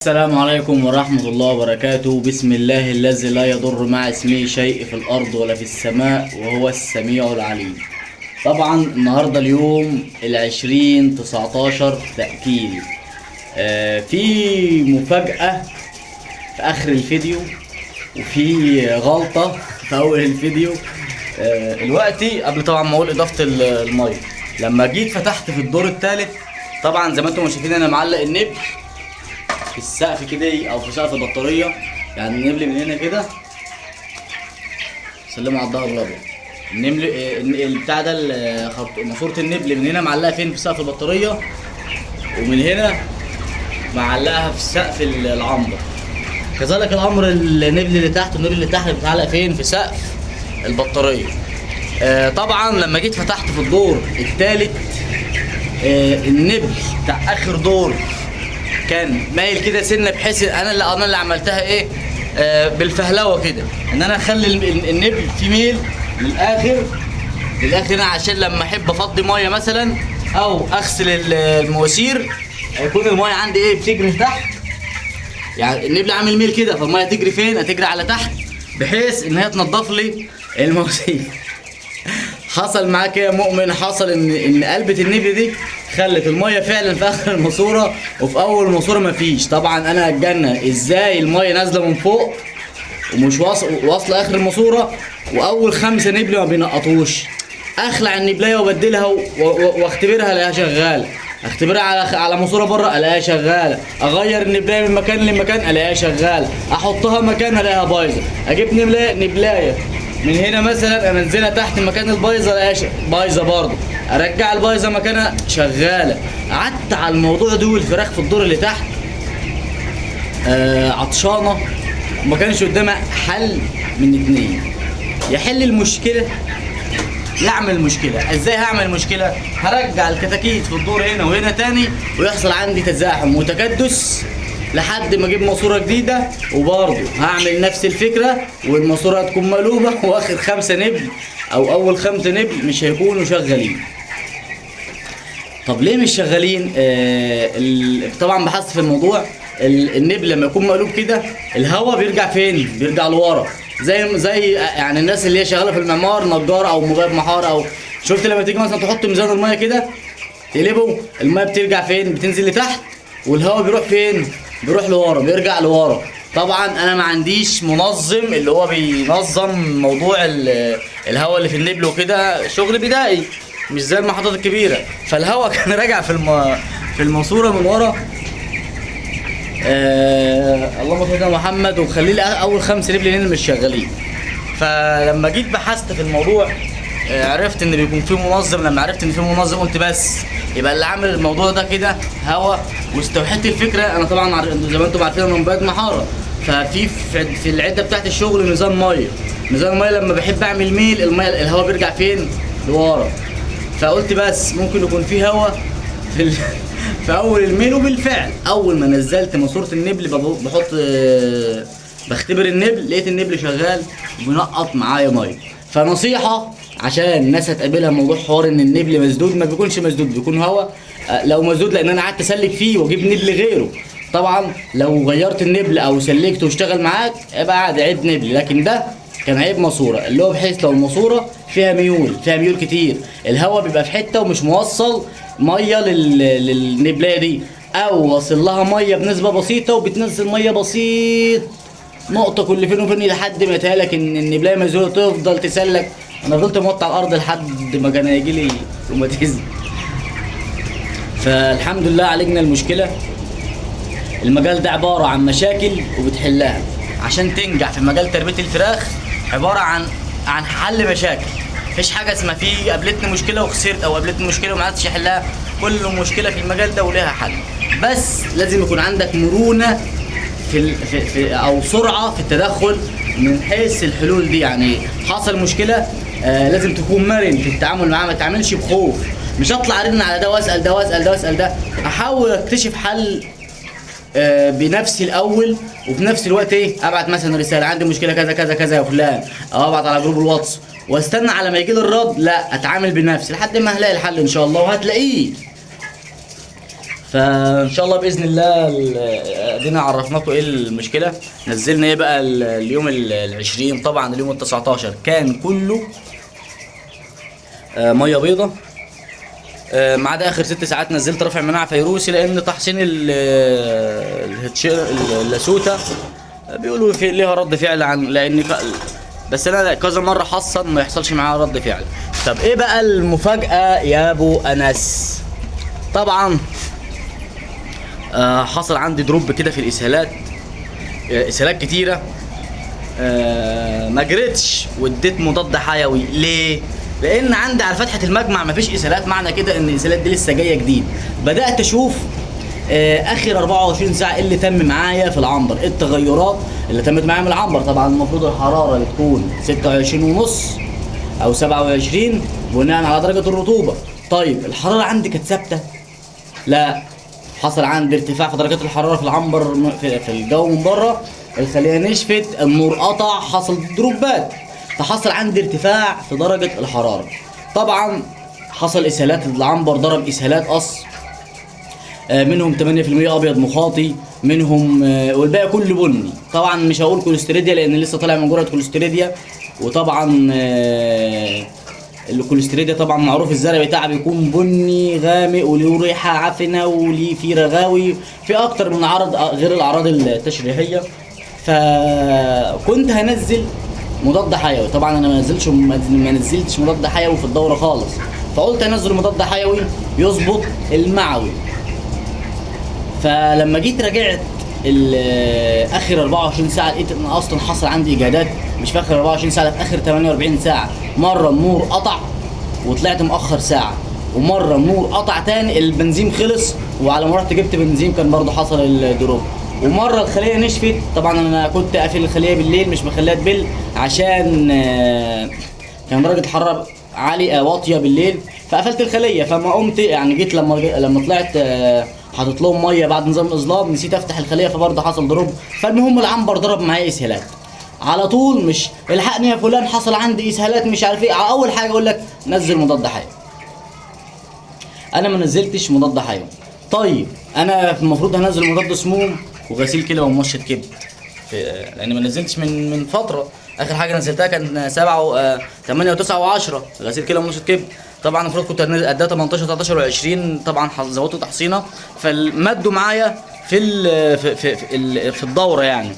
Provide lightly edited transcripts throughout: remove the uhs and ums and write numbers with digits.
السلام عليكم ورحمة الله وبركاته. بسم الله الذي لا يضر مع اسمه شيء في الأرض ولا في السماء وهو السميع العليم. طبعا النهاردة اليوم 20/19 تأكيد. في مفاجأة في آخر الفيديو وفي غلطة في أول الفيديو. دلوقتي قبل طبعا ما أقول إضافة المية، لما جيت فتحت في الدور الثالث طبعا زي ما انتم شايفين أنا معلق النبل في السقف كده او في سقف البطاريه، يعني النبل من هنا كده. سلموا على الظهر الابيض. النبل البتاع ده ماسوره النبل من هنا معلقه فين؟ في سقف البطاريه، ومن هنا معلقها في سقف العنبر. كذلك الامر النبل اللي تحت والنبل اللي تحت بتعلق فين؟ في سقف البطاريه. طبعا لما جيت فتحت في الدور الثالث النبل بتاع اخر دور كان مايل كده سنه، بحيث انا اللي عملتها ايه بالفهلوه كده، ان انا اخلي النبل في ميل للاخر هنا، عشان لما احب افضي ميه مثلا او اغسل المواسير يكون الميه عندي ايه بتجري تحت. يعني النبل عامل ميل كده، فالميه تجري فين؟ هتجري على تحت، بحيث ان هي تنضف لي المواسير. حصل معاك يا مؤمن، حصل ان قلبة النبل دي خلت الميه فعلا في اخر الماسوره، وفي اول الماسوره مفيش. طبعا انا هتجنن ازاي الميه نازله من فوق ومش واصله اخر الماسوره، واول 5 نبل ما بينقطوش. اخلع النبلايه وابدلها واختبرها الاقيها شغاله، اختبرها على ماسوره بره الاقيها شغاله، اغير النبلايه من مكان لمكان الاقيها شغاله، احطها مكانها الاقيها بايظه، اجيب نبلايه من هنا مثلا انزلها تحت مكان البايظه الاقيها بايظه برضه، ارجع البايظه مكانها شغاله. قعدت على الموضوع ده والفراخ في الدور اللي تحت عطشانه، وما كانش قدامها حل من 2: يحل المشكله يعمل المشكله. ازاي هعمل المشكله؟ هرجع الكتاكيت في الدور هنا وهنا تاني، ويحصل عندي تزاحم وتكدس لحد ما اجيب ماسوره جديده، وبرضه هعمل نفس الفكره والماسوره هتكون مقلوبه، واخر 5 نبل او اول 5 نبل مش هيكونوا شغالين. طب ليه مش شغالين؟ طبعا بحثت في الموضوع. النبل لما يكون مقلوب كده الهواء بيرجع فين؟ بيرجع لورا، زي يعني الناس اللي هي شغاله في المعمار، نجار او مبيض محاره، او شفت لما تيجي مثلا تحط ميزان الميه كده تقلبه، الميه بترجع فين؟ بتنزل لتحت، والهواء بيروح فين؟ بيروح لورا، بيرجع لورا. طبعا انا ما عنديش منظم اللي هو بينظم موضوع الهواء اللي في النبل وكده، شغل بدائي مش زي المحطات الكبيره. فالهواء كان راجع في الماسوره من ورا. اللهم صل على محمد. ومخلي لي اول 5 نبل هنا مش شغالين. فلما جيت بحثت في الموضوع عرفت ان بيكون في منظم. لما عرفت ان في منظم قلت بس يبقى اللي عامل الموضوع ده كده هوا. واستوحيت الفكره. انا طبعا زي ما انتم عارفين انا من بلد محاره، في العده بتاعت الشغل نظام ميه لما بحب اعمل ميل الميه الهوا بيرجع فين؟ لورا. فقلت بس ممكن يكون في هوا في اول الميل. وبالفعل اول ما نزلت ماسوره النبل بختبر النبل، لقيت النبل شغال وبينقط معايا ميه. فنصيحه عشان الناس هتقابلها موضوع حوار ان النبل مسدود، ما بيكونش مسدود، بيكون هوا. لو مسدود لان انا قعدت اسلك فيه واجيب نبل غيره. طبعا لو غيرت النبل او سلكته واشتغل معاك يبقى عادي عيب نبل، لكن ده كان عيب ماسوره، اللي هو بحيث لو الماسوره فيها ميول كتير، الهواء بيبقى في حته ومش موصل ميه للنبلايه دي، او واصل لها ميه بنسبه بسيطه وبتنزل ميه بسيط نقطه كل فين وفين، لحد ما يتهيألك ان النبلايه مزوله تفضل تسلك. انا فضلت موطي على الارض لحد ما كان هيجي لي روماتيزم. فالحمد لله عالجنا المشكله. المجال ده عباره عن مشاكل وبتحلها. عشان تنجح في مجال تربيه الفراخ عباره عن حل مشاكل. مفيش حاجه اسمها في قابلتني مشكله وخسرت، او قابلتني مشكله وما عرفتش احلها. كل مشكله في المجال ده ولها حل، بس لازم يكون عندك مرونه او سرعه في التدخل من حيث الحلول دي. يعني حصل مشكله لازم تكون مرن في التعامل معاها، ما تعملش بخوف. مش هطلع ارن على ده واسال ده واسال ده واسال ده، احاول اكتشف حل بنفسي الاول، وفي نفس الوقت ابعت مثلا رساله عندي مشكله كذا كذا كذا يا فلان، او ابعت على جروب الواتس واستنى على ما يجي لي الرد. لا، اتعامل بنفسي لحد ما هلاقي الحل ان شاء الله، وهتلاقيه. فان شاء الله باذن الله ادينا عرفناكم ايه المشكله. نزلنا ايه بقى اليوم ال20، طبعا اليوم ال19 كان كله ميه بيضه، ما عدا اخر 6 ساعات نزلت رافع مناعه فيروسي، لان تحصين اللاسوته بيقولوا في ليها رد فعل عن لان بس انا كذا مره حصل ما يحصلش معاها رد فعل. طب ايه بقى المفاجاه يا ابو انس؟ طبعا حصل عندي دروب كده في الاسهالات، اسهالات كتيره، ما جريتش واديت مضاد حيوي. ليه؟ لان عندي على فتحه المجمع مفيش اسهالات، معنى كده ان الاسهالات دي لسه جايه جديد. بدات اشوف اخر 24 ساعه اللي تم معايا في العنبر، ايه التغيرات اللي تمت معايا من العنبر. طبعا المفروض الحراره تكون 26.5 او 27 بناء على درجه الرطوبه. طيب الحراره عندي كانت ثابته؟ لا، حصل عندي ارتفاع في درجات الحراره في العنبر في الجو من بره، الخليه نشفت، النور قطع، حصل دروبات، فحصل عندي ارتفاع في درجه الحراره. طبعا حصل اسهالات، العنبر ضرب اسهالات قص، منهم 8% ابيض مخاطي، منهم والباقي كله بني. طبعا مش هقول كوليستيريديا لان لسه طالع من جرعه كوليستيريديا، وطبعا الكوليستيريديا طبعا معروف الزرع بتاعها بيكون بني غامق وله ريحه عفنه وليه في رغاوي، في اكتر من عرض غير الاعراض التشريحيه. فكنت هنزل مضاد حيوي، طبعا انا ما نزلتش مضاد حيوي في الدوره خالص، فقلت انزل مضاد حيوي يظبط المعوي. فلما جيت راجعت اخر 24 ساعه لقيت ان اصلا حصل عندي اجهادات، مش في اخر 24 ساعه، في اخر 48 ساعه. مره النور قطع وطلعت مؤخر ساعه، ومره النور قطع تاني البنزين خلص، وعلى ما رحت جبت بنزين كان برضه حصل الدروب. ومره الخليه نشفت، طبعا انا كنت قافل الخليه بالليل مش مخليها تبل عشان كان درجه الحراره عاليه واطيه بالليل، فقفلت الخليه. فما قمت يعني جيت لما طلعت حاطط لهم ميه بعد نظام الاظلام، نسيت افتح الخليه فبرضه حصل دروب. فالمهم العنبر ضرب معايا اسهالات على طول، مش الحقني يا فلان حصل عندي اسهالات مش عارف ايه. اول حاجه اقول لك نزل مضاد حيوي، انا ما نزلتش مضاد حيوي. طيب انا المفروض هنزل مضاد سموم وغسيل كلى وممشط كبد، لان ما نزلتش من فتره. اخر حاجه نزلتها كان 7 8 و9 و10 غسيل كلى وممشط كبد. طبعا المفروض كنت اديها 18 13 و20، طبعا زودت تحصينه فالمدوا معايا في الدوره يعني.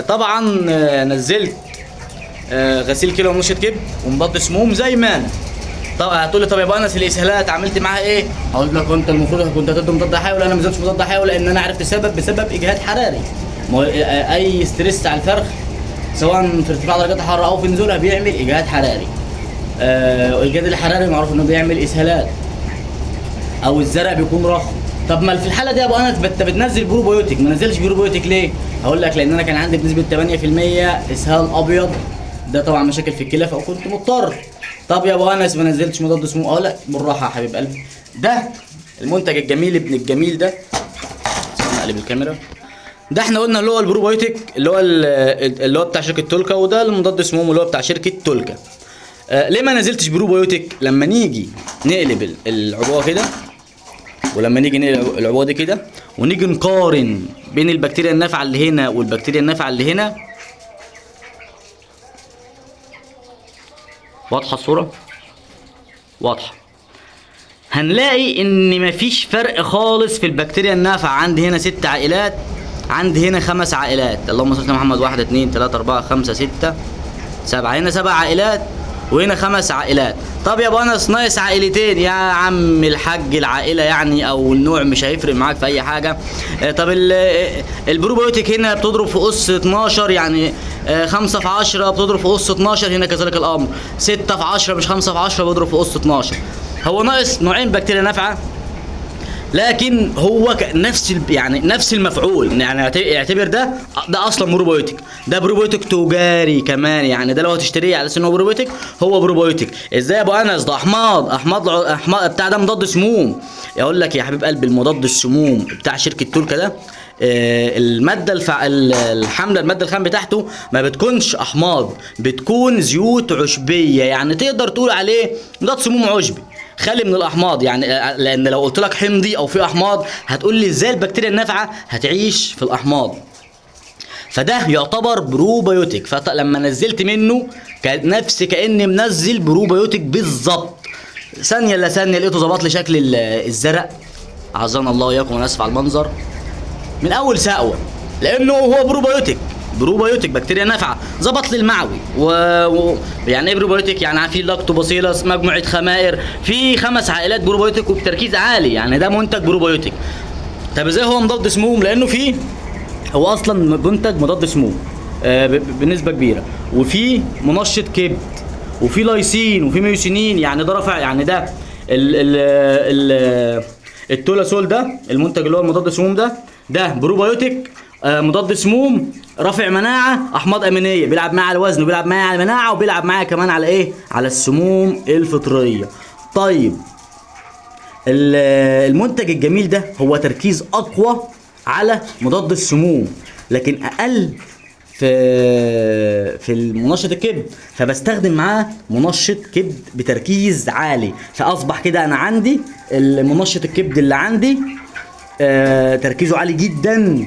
طبعا نزلت غسيل كلى وممشط كبد ومضاد سموم زي ما انا. طبعا هتقول لي طب يا ابو انس الاسهالات عملت معاها ايه؟ هقول لك انت المفروض كنت هتدي مضاد حيوي. انا ما نزلتش مضاد حيوي لان انا عرفت السبب بسبب اجهاد حراري. اي ستريس على الفرخ سواء في ارتفاع درجات الحراره او في نزولها بيعمل اجهاد حراري. الاجهاد الحراري معروف انه بيعمل اسهالات او الزرع بيكون رخو. طب ما في الحاله دي يا ابو انس انت بتنزل بروبيوتيك، ما نزلش بروبيوتيك ليه؟ هقول لك لان انا كان عندي بنسبه 8% اسهال ابيض، ده طبعا مشاكل في الكلى فكنت مضطر. طب يا ابو انس ما نزلتش مضاد سموم، اقول لك بالراحه يا حبيب قلبي، ده المنتج الجميل ابن الجميل ده، اقلب الكاميرا، ده احنا قلنا اللي هو البروبيوتيك اللي هو بتاع شركه تولكا، وده المضاد سموم اللي هو بتاع شركه تولكا. ليه ما نزلتش بروبيوتيك؟ لما نيجي نقلب العبوه كده، ولما نيجي نقلب العبوه دي كده ونيجي نقارن بين البكتيريا النافعه اللي هنا والبكتيريا النافعه اللي هنا، واضحه الصوره؟ واضحه. هنلاقي ان مفيش فرق خالص في البكتيريا النافعه. عندي هنا 6 عائلات، عندي هنا 5 عائلات، اللهم صل على محمد، 1 2 3 4 5 6 7، هنا 7 عائلات وهنا 5 عائلات. طب يا ابو انس ناقص عائلتين. يا عم الحاج العائله يعني او النوع مش هيفرق معاك في اي حاجه. طب البروبيوتيك هنا بتضرب في اس 12، يعني 5 في 10 بتضرب في اس 12، هنا كذلك الامر 6 في 10 مش 5 في 10 بضرب في اس 12. هو ناقص نوعين بكتيريا نافعه، لكن هو نفس المفعول. يعني اعتبر ده اصلا بروبيوتيك، ده بروبيوتيك تجاري كمان، يعني ده لو هتشتريه على اساس ان هو بروبيوتيك هو بروبيوتيك. ازاي يا ابو انس؟ ده احماض بتاع ده مضاد سموم. يقول لك يا حبيب قلبي المضاد السموم بتاع شركه تولكا ده الماده الحامله، الماده الخام بتاعته ما بتكونش احماض، بتكون زيوت عشبيه، يعني تقدر تقول عليه مضاد سموم عشبي. خالي من الاحماض، يعني لان لو قلت لك حمضي او في احماض هتقول لي ازاي البكتيريا النافعه هتعيش في الاحماض. فده يعتبر بروبيوتيك، فلما نزلت منه نفس كاني منزل بروبيوتيك بالظبط. ثانيه الا ثانيه لقيته ظبط لي شكل الزرق، عزنا الله واياكم، انا اسف على المنظر، من اول سقوه، لانه هو بروبيوتيك بكتيريا نافعه. ظبط لي المعوي يعني ايه بروبيوتيك؟ يعني في لاكتوباسيلس، مجموعه خمائر، في 5 عائلات بروبيوتيك وبتركيز عالي، يعني ده منتج بروبيوتيك. طب ازاي هو مضاد سموم؟ لانه فيه هو اصلا منتج مضاد سموم بنسبه كبيره، وفي منشط كبد، وفي لايسين، وفي ميوسينين، يعني ده رافع، يعني ده التولاسول ده المنتج اللي هو المضاد السموم ده بروبيوتيك، مضاد سموم، رافع مناعه، احماض امينيه، بيلعب معايا على الوزن، وبيلعب معايا على المناعه، وبيلعب معايا كمان على ايه؟ على السموم الفطريه. طيب المنتج الجميل ده هو تركيز اقوى على مضاد السموم، لكن اقل في المنشط الكبد، فبستخدم معاه منشط كبد بتركيز عالي. فاصبح كده انا عندي المنشط الكبد اللي عندي تركيزه عالي جدا.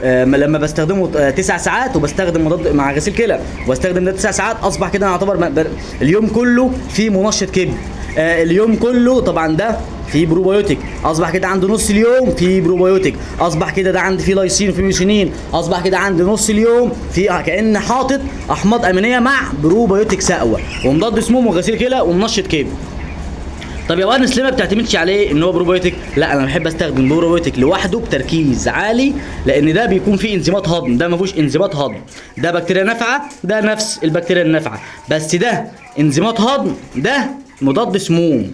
لما بستخدمه 9 ساعات، وبستخدم مضاد مع غسيل كلى وبستخدم ده 9 ساعات، اصبح كده انا اعتبر اليوم كله في منشط كبد، اليوم كله طبعا ده في بروبيوتيك، اصبح كده عندي نص اليوم في بروبيوتيك، اصبح كده ده عندي في لايسين وفي ميوسينين، اصبح كده عندي نص اليوم في كأن حاطط احماض امينيه مع بروبيوتيك سقوه ومضاد سموم وغسيل كلى ومنشط كبد. طب يا وانس ليه ما بتعتمدش عليه ان هو بروبيوتيك؟ لا، انا بحب استخدم بروبيوتيك لوحده بتركيز عالي، لان ده بيكون فيه انزيمات هضم، ده ما فيهوش انزيمات هضم. ده بكتيريا نافعه، ده نفس البكتيريا النافعه، بس ده انزيمات هضم، ده مضاد سموم.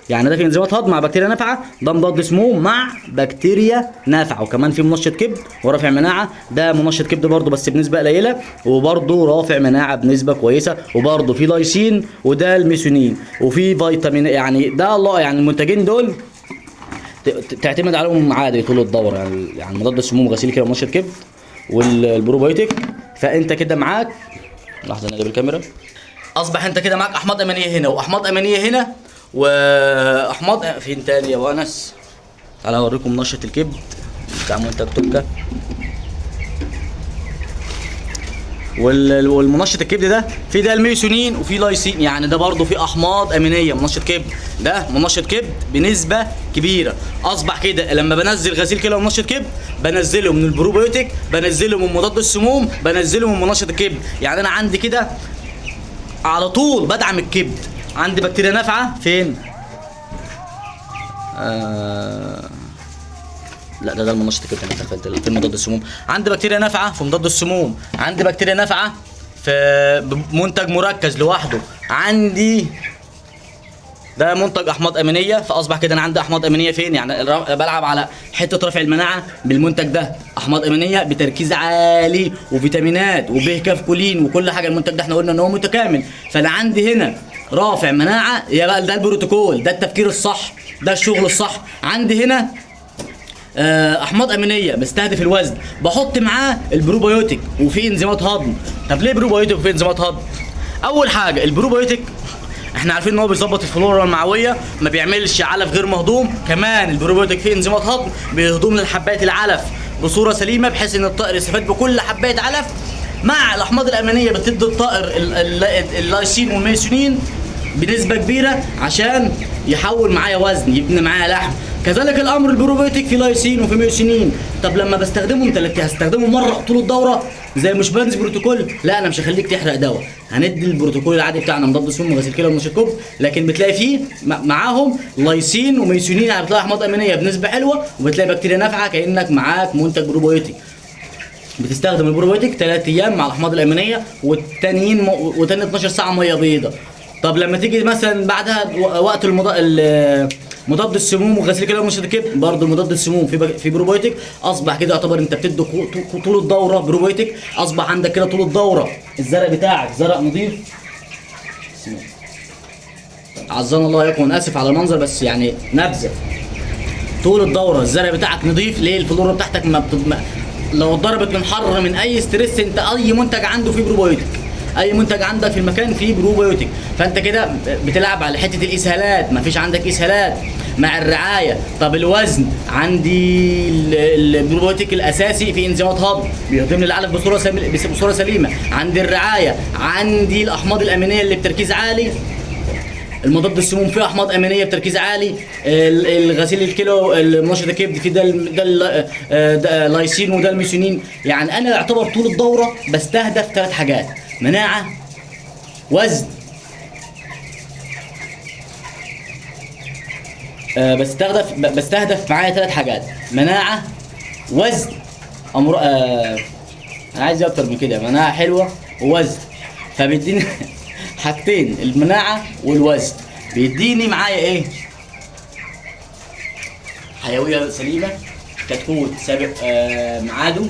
يعني ده في انزيمات هضم مع بكتيريا نافعه، ده مضاد سموم مع بكتيريا نافعه، وكمان في منشط كبد ورافع مناعه، ده منشط كبد برضه بس بنسبه قليله، وبرضه رافع مناعه بنسبه كويسه، وبرضه في لايسين، وده الميثيونين، وفي فيتامين. يعني ده الله، يعني المنتجين دول تعتمد عليهم عادي طول الدوره، يعني مضاد السموم وغسيل كلى ومنشط كبد والبروبيوتيك. فانت كده معاك، لحظه نجيب الكاميرا، اصبح انت كده معاك احماض امينيه هنا واحماض امينيه هنا واحماض فين تاني يا وانس؟ تعالى اوريكم منشط الكبد بتاع منتج توكا. والمنشط الكبد ده في ده الميثيونين وفي لايسين، يعني ده برضه في احماض امينيه. منشط كبد ده منشط كبد بنسبه كبيره. اصبح كده لما بنزل غسيل كلى ومنشط كبد بنزله من البروبيوتيك، بنزله من مضاد السموم، بنزله من منشط الكبد. يعني انا عندي كده على طول بدعم الكبد. عندي بكتيريا نافعه فين؟ لا ده المنشط الكبد انا دخلت في مضاد السموم. عندي بكتيريا نافعه في مضاد السموم، عندي بكتيريا نافعه في منتج مركز لوحده، عندي ده منتج احماض امينيه. فاصبح كده انا عندي احماض امينيه فين؟ يعني بلعب على حته رفع المناعه بالمنتج ده، احماض امينيه بتركيز عالي وفيتامينات وب كولين وكل حاجه. المنتج ده احنا قلنا ان هو متكامل. فانا عندي هنا رافع مناعه، يا بقى ده البروتوكول، ده التفكير الصح، ده الشغل الصح. عندي هنا احماض امينيه بستهدف الوزن، بحط معاه البروبيوتيك وفي انزيمات هضم. طب ليه بروبيوتيك وفي انزيمات هضم؟ اول حاجه البروبيوتيك احنا عارفين ان هو بيظبط الفلورا المعويه، ما بيعملش علف غير مهضوم. كمان البروبيوتيك فيه انزيمات هضم بيهضم للحبايه العلف بصوره سليمه، بحيث ان الطائر يستفاد بكل حبايه علف. مع الاحماض الامينيه بتدي الطائر اللايسين والميثيونين بنسبه كبيره عشان يحول معايا وزن، يبني معايا لحم. كذلك الامر البروبيوتيك في لايسين وفي ميوسينين. طب لما بستخدمهم هستخدمهم مره طول الدوره زي مش بنز بروتوكول؟ لا، انا مش هخليك تحرق دواء، هندي البروتوكول العادي بتاعنا مضاد سموم وغسيل كلى ومنشط كبد، لكن بتلاقي فيه معاهم لايسين وميوسينين، يعني بتلاقي احماض امينيه بنسبه حلوه، وبتلاقي بكتيريا نافعه كانك معاك منتج بروبيوتيك. بتستخدم البروبيوتيك 3 ايام مع الاحماض الامينيه، والتانيين وتاني 12 ساعه ميه بيضاء. طب لما تيجي مثلا بعدها وقت مضاد السموم وغسيل كلى ومنشط الكبد، برضه مضاد السموم في بروبيوتيك. اصبح كده يعتبر انت بتدي طول الدوره بروبيوتيك. اصبح عندك كده طول الدوره الزرع بتاعك زرع نظيف. عزنا الله يكون، اسف على المنظر بس يعني نبذه. طول الدوره الزرع بتاعك نظيف. ليه؟ الفلورا بتاعتك لو اتضربت من حر من اي ستريس، انت اي منتج عنده فيه بروبيوتيك، اي منتج عندك في المكان فيه بروبيوتيك. فانت كده بتلعب على حته الاسهالات، ما فيش عندك اسهالات مع الرعايه. طب الوزن عندي، البروبيوتيك الاساسي في انزيمات هضم بيهضم لي العلف بصوره سليمه. عندي الرعايه، عندي الاحماض الامينيه اللي بتركيز عالي، المضاد السموم فيه احماض امينيه بتركيز عالي، الغسيل الكلى المنشط الكبد فيه ده لايسين وده الميثيونين. يعني انا اعتبر طول الدوره بستهدف 3 حاجات: مناعه، وزن، بستهدف معايا 3 حاجات: مناعه، وزن، انا عايز اكتر من كده، مناعه حلوه ووزن. فبيديني حاجتين، المناعه والوزن، بيديني معايا ايه؟ حيويه سليمه، كتكوت سابق ميعاده،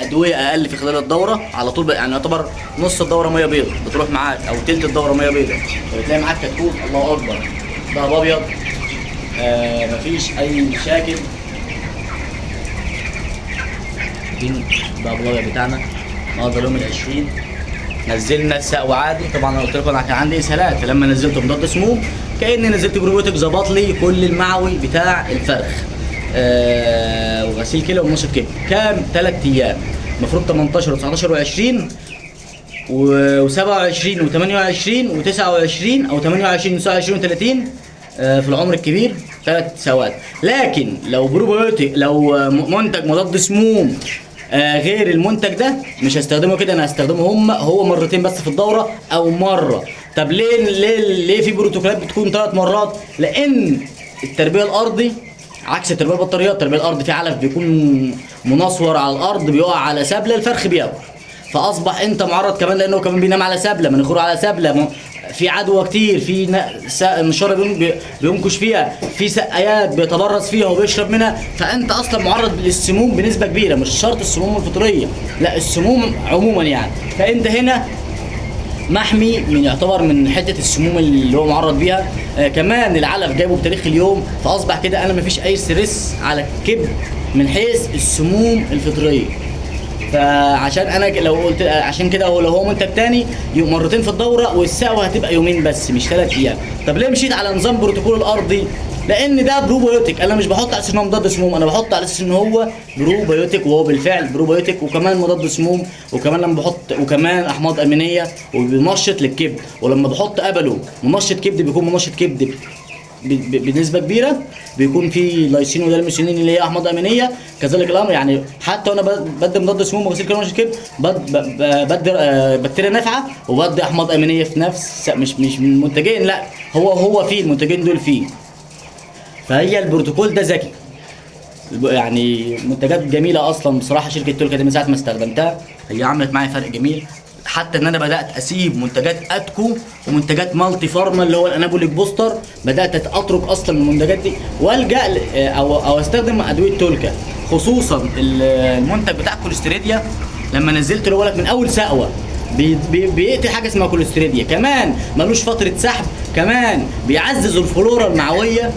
ادويه اقل في خلال الدوره على طول. يعني يعتبر نص الدوره ميه بيضاء بتروح معاك، او تلت الدوره ميه بيضاء، فبتلاقي معاك كتكوت الله اكبر، ضهر ابيض، مفيش اي مشاكل. ده الابيض بتاعنا النهارده اليوم ال20 نزلنا السقو عادي. طبعا انا قلت لكم انا كان عندي اسهالات، فلما نزلت مضاد سموم كاني نزلت بروبيوتيك، ظبط لي كل المعوي بتاع الفرخ، وغسيل كلى ومنشط كبد. كام؟ 3 ايام، المفروض 18 و19 و20 و27 و28 و29 او 28 و29 و30 في العمر الكبير 3 سواد. لكن لو بروبيوتيك، لو منتج مضاد سموم غير المنتج ده مش هستخدمه كده، انا هستخدمه هو مرتين بس في الدوره او مره. طب ليه في بروتوكولات بتكون 3 مرات؟ لان التربيه الارضي عكس التربيه البطاريات. التربيه الارضي في علف بيكون منصور على الارض، بيقع على سبله الفرخ بياكل، فاصبح انت معرض كمان، لانه كمان بينام على سبله، مناخيره على سبله، في عدوى كتير، في نشاره بينكش فيها، في سقايات بيتبرز فيها وبيشرب منها، فانت اصلا معرض للسموم بنسبه كبيره، مش شرط السموم الفطريه، لا السموم عموما يعني. فانت هنا محمي من، يعتبر من حته السموم اللي هو معرض بيها. كمان العلف جايبه بتاريخ اليوم، فاصبح كده انا مفيش اي ستريس على الكبد من حيث السموم الفطريه. فعشان انا لو قلت عشان كده، لو هو منتج تاني مرتين في الدوره، والسقوه هتبقى يومين بس مش 3 ايام. طب ليه مشيت على نظام بروتوكول الارضي؟ لان ده بروبيوتيك، انا مش بحط على اساس انه مضاد سموم، انا بحط على اساس ان هو بروبيوتيك، وهو بالفعل بروبيوتيك وكمان مضاد سموم، وكمان لما بحط وكمان احماض امينيه وبينشط للكبد. ولما بحط قبله منشط كبد بيكون منشط كبد بنسبه كبيره، بيكون في لايسين وده الميثيونين اللي هي احماض امينيه. كذلك الامر يعني حتى وانا بدي مضاد سموم وغسيل كلى ومنشط كبد، بدي بكتيريا نافعه وبدي احماض امينيه في نفس، مش من منتجين، لا هو فيه المنتجين دول فيه. فهي البروتوكول ده ذكي، يعني منتجات جميله اصلا بصراحه. شركه تولكا دي من ساعه ما استخدمتها هي عملت معايا فرق جميل، حتى ان انا بدات اسيب منتجات اتكو ومنتجات مالتي فارما اللي هو الانابوليك بوستر، بدات اترك اصلا من المنتجات دي والجا او استخدم ادويه تولكا، خصوصا المنتج بتاع كوليستريديا. لما نزلت له لك من اول سقوه بيقتل حاجه اسمها كوليستريديا، كمان ملوش فتره سحب، كمان بيعزز الفلورا المعويه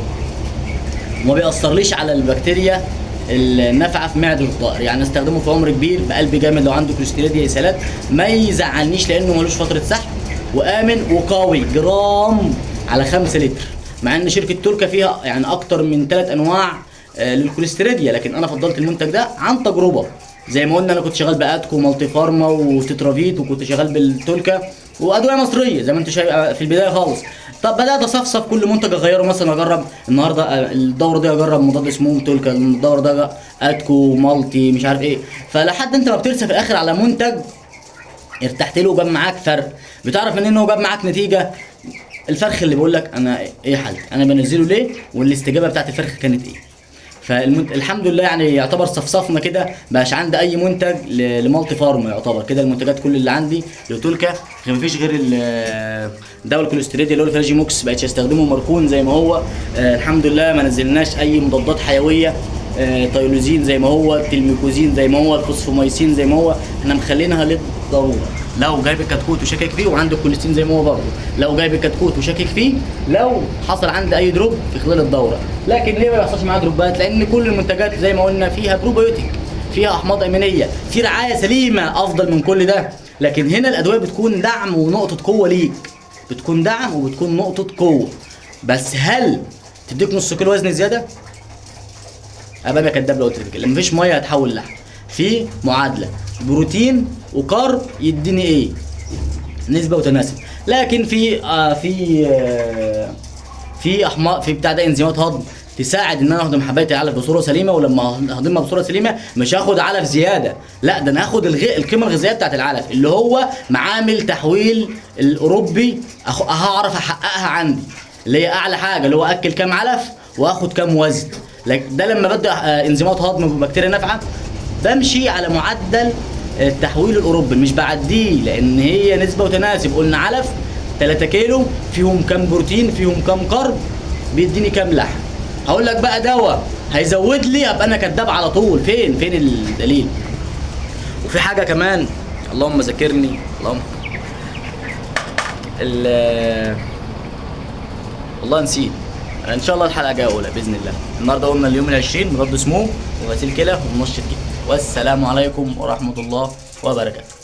وما بيأثرليش على البكتيريا النافعه في معده الطائر. يعني استخدمه في عمر كبير بقلب جامد، لو عنده كوليستريديا اسهالات ما يزعلنيش، لانه ملوش فتره سحب وامن وقوي، جرام على 5 لتر. مع ان شركه تولكا فيها يعني اكتر من 3 انواع للكوليستريديا، لكن انا فضلت المنتج ده عن تجربه. زي ما قلنا انا كنت شغال باتكو ومالتي فارما وتترافيت، وكنت شغال بالتولكا وادويه مصريه زي ما انت شايف في البدايه خالص. طب بدات اصفصف كل منتج اغيره، مثلا اجرب النهارده الدوره دي اجرب مضاد سموم تولكا، الدوره ده اتكو مالتي مش عارف ايه، فلحد انت ما بترسى في الاخر على منتج ارتحت له وجاب معاك فرق، بتعرف منين انه جاب معاك نتيجه. الفرخ اللي بيقول لك انا ايه حل، انا بنزله ليه، والاستجابه بتاعت الفرخ كانت ايه. فالحمد لله يعني يعتبر صفصفنا كده، مبقاش عندي اي منتج لمالتي فارما، يعتبر كده المنتجات كل اللي عندي لتولكا، مفيش غير الدواء الكوليستريديا اللي هو الفلاجي موكس بقيتش استخدمه مركون زي ما هو. الحمد لله ما نزلناش اي مضادات حيويه، تايلوزين زي ما هو، التلميكوزين زي ما هو، الفوسفومايسين زي ما هو، احنا مخلينها للضروره. لو جايب الكتكوت وشاكك فيه، وعنده الكوليستين زي ما هو برضه، لو جايب الكتكوت وشاكك فيه، لو حصل عندي اي دروب في خلال الدوره. لكن ليه ما بيحصلش معايا دروبات؟ لان كل المنتجات زي ما قلنا فيها بروبيوتيك، فيها احماض امينيه، في رعايه سليمه افضل من كل ده. لكن هنا الادويه بتكون دعم ونقطه قوه ليك، بتكون دعم وبتكون نقطه قوه. بس هل تديك نص كيلو وزن زياده؟ ابقى كداب لو قلت لك كده. مفيش ميه هتحول لحم، في معادله بروتين وكارب يديني ايه؟ نسبه وتناسب. لكن في احماض، في بتاع ده انزيمات هضم تساعد ان انا اهضم حبايه العلف بصوره سليمه، ولما اهضمها بصوره سليمه مش هاخد علف زياده، لا ده انا هاخد القيمه الغذائيه بتاعت العلف اللي هو معامل تحويل الاوروبي هعرف احققها عندي، اللي هي اعلى حاجه اللي هو اكل كام علف واخد كام وزن. ده لما ببدا انزيمات هضم وبكتيريا نافعه بمشي على معدل التحويل الاوروبي مش بعديه، لان هي نسبه وتناسب. قلنا علف 3 كيلو فيهم كام بروتين فيهم كام كارب بيديني كام لحم. هقول لك بقى دواء هيزود لي ابقى انا كداب على طول. فين الدليل؟ وفي حاجه كمان اللهم ذكرني، اللهم والله نسيت. ان شاء الله الحلقه الجايه اولى باذن الله. النهارده قلنا اليوم ال20 مضاد سموم وغسيل كلى ومنشط كلى. والسلام عليكم ورحمه الله وبركاته.